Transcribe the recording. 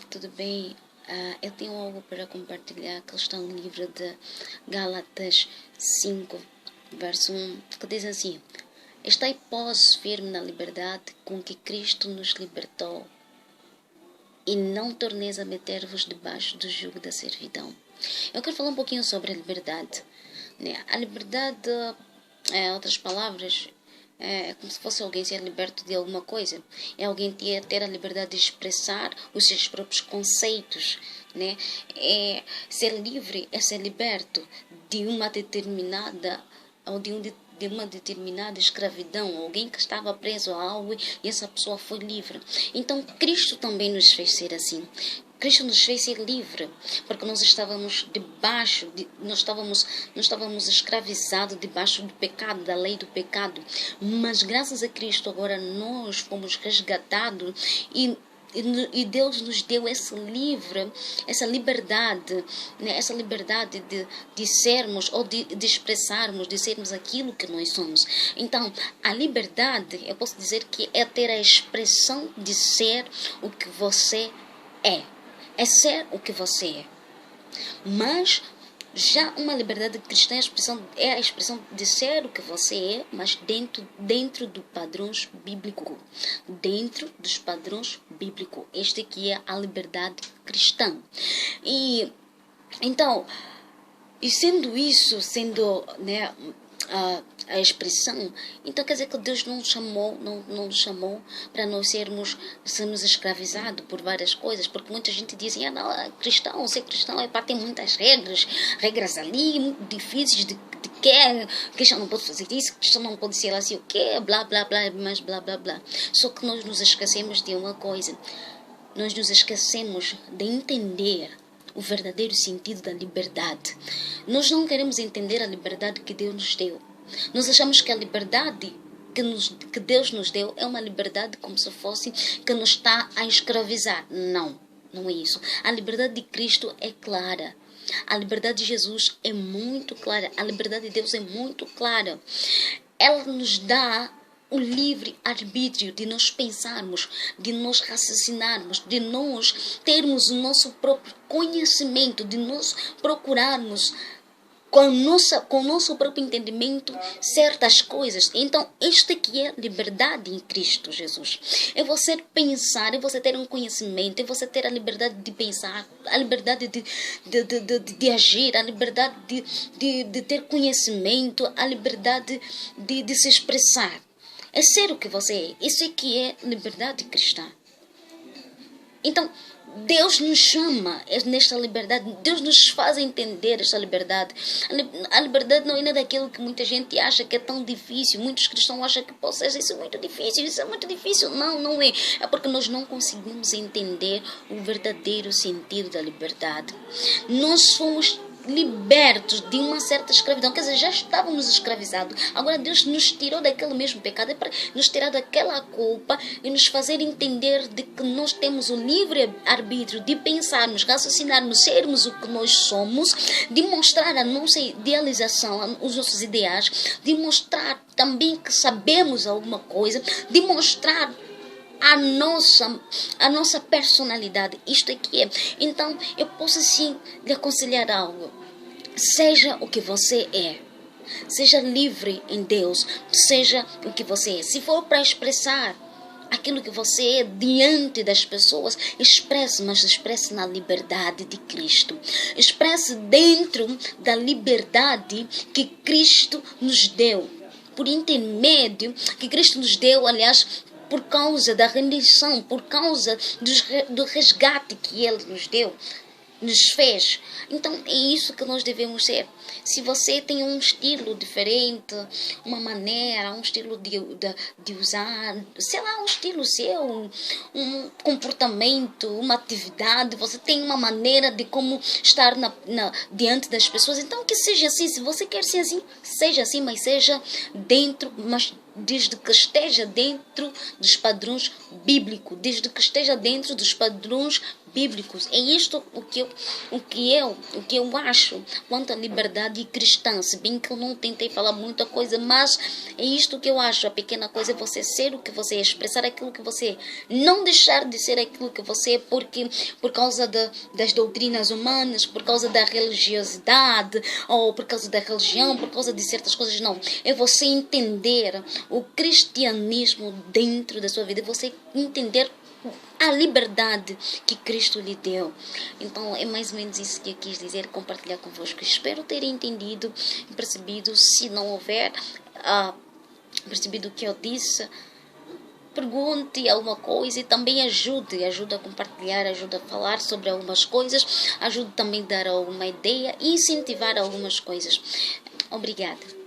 Tudo bem? Eu tenho algo para compartilhar que está no livro de Gálatas 5, verso 1, que diz assim: Estai, pois, firme na liberdade com que Cristo nos libertou, e não torneis a meter-vos debaixo do jugo da servidão. Eu quero falar um pouquinho sobre a liberdade, né? A liberdade, em outras palavras, é como se fosse alguém ser liberto de alguma coisa. É alguém ter a liberdade de expressar os seus próprios conceitos, né? Ser livre é ser liberto de uma determinada ou de uma determinada escravidão, alguém que estava preso a algo e essa pessoa foi livre. Então Cristo também nos fez ser assim. Cristo nos fez ser livre, porque nós estávamos nós estávamos escravizados debaixo do pecado, da lei do pecado. Mas graças a Cristo agora nós fomos resgatados e Deus nos deu essa liberdade, né? Essa liberdade de sermos ou de expressarmos, de sermos aquilo que nós somos. Então, a liberdade, eu posso dizer que é ter a expressão de ser o que você é. É ser o que você é. Mas já uma liberdade cristã é a expressão de ser o que você é, mas dentro do padrões bíblico. Dentro dos padrões bíblicos. Este aqui é a liberdade cristã. E então, sendo isso, né, a expressão, então quer dizer que Deus não nos chamou para nós sermos escravizados por várias coisas, porque muita gente diz, não, ser cristão é para ter muitas regras ali, muito difíceis de que cristão não pode fazer isso, cristão não pode ser assim, o que, blá, blá, blá, mas blá, blá, blá. Só que nós nos esquecemos de uma coisa, nós nos esquecemos de entender o verdadeiro sentido da liberdade. Nós não queremos entender a liberdade que Deus nos deu. Nós achamos que a liberdade que Deus nos deu é uma liberdade como se fosse que nos está a escravizar. Não é isso. A liberdade de Cristo é clara. A liberdade de Jesus é muito clara. A liberdade de Deus é muito clara. Ela nos dá o livre arbítrio de nós pensarmos, de nós raciocinarmos, de nós termos o nosso próprio conhecimento, de nós procurarmos com o nosso próprio entendimento certas coisas. Então, isto aqui é liberdade em Cristo Jesus. É você pensar, é você ter um conhecimento, é você ter a liberdade de pensar, a liberdade de agir, a liberdade de ter conhecimento, a liberdade de se expressar. É ser o que você é. Isso aqui é liberdade cristã. Então, Deus nos chama nesta liberdade. Deus nos faz entender esta liberdade. A liberdade não é nada daquilo que muita gente acha que é tão difícil. Muitos cristãos acham que isso é muito difícil. Isso é muito difícil. Não é. É porque nós não conseguimos entender o verdadeiro sentido da liberdade. Nós somos libertos de uma certa escravidão, quer dizer, já estávamos escravizados, agora Deus nos tirou daquele mesmo pecado, é para nos tirar daquela culpa e nos fazer entender de que nós temos o livre arbítrio de pensarmos, raciocinarmos, sermos o que nós somos, de mostrar a nossa idealização, os nossos ideais, de mostrar também que sabemos alguma coisa, de mostrar a nossa personalidade. Isto aqui é. Então, eu posso sim lhe aconselhar algo. Seja o que você é. Seja livre em Deus. Seja o que você é. Se for para expressar aquilo que você é diante das pessoas, expresse, mas expresse na liberdade de Cristo. Expresse dentro da liberdade que Cristo nos deu. Por intermédio que Cristo nos deu, aliás, por causa da rendição, por causa do resgate que Ele nos deu, nos fez. Então é isso que nós devemos ser. Se você tem um estilo diferente, uma maneira, um estilo de usar, sei lá, um estilo seu, um comportamento, uma atividade, você tem uma maneira de como estar diante das pessoas, então que seja assim. Se você quer ser assim, seja assim, mas seja dentro, mas desde que esteja dentro dos padrões bíblicos, desde que esteja dentro dos padrões bíblicos. É isto o que eu acho quanto à liberdade cristã, se bem que eu não tentei falar muita coisa, mas é isto que eu acho. A pequena coisa é você ser o que você é, expressar aquilo que você é, não deixar de ser aquilo que você é por causa das doutrinas humanas, por causa da religiosidade, ou por causa da religião, por causa de certas coisas. Não, é você entender o cristianismo dentro da sua vida, é você entender a liberdade que Cristo lhe deu. Então é mais ou menos isso que eu quis dizer, compartilhar convosco. Espero ter entendido, percebido. Se não houver percebido o que eu disse, pergunte alguma coisa e também ajude a compartilhar, ajude a falar sobre algumas coisas, ajude também a dar alguma ideia e incentivar algumas coisas. Obrigada.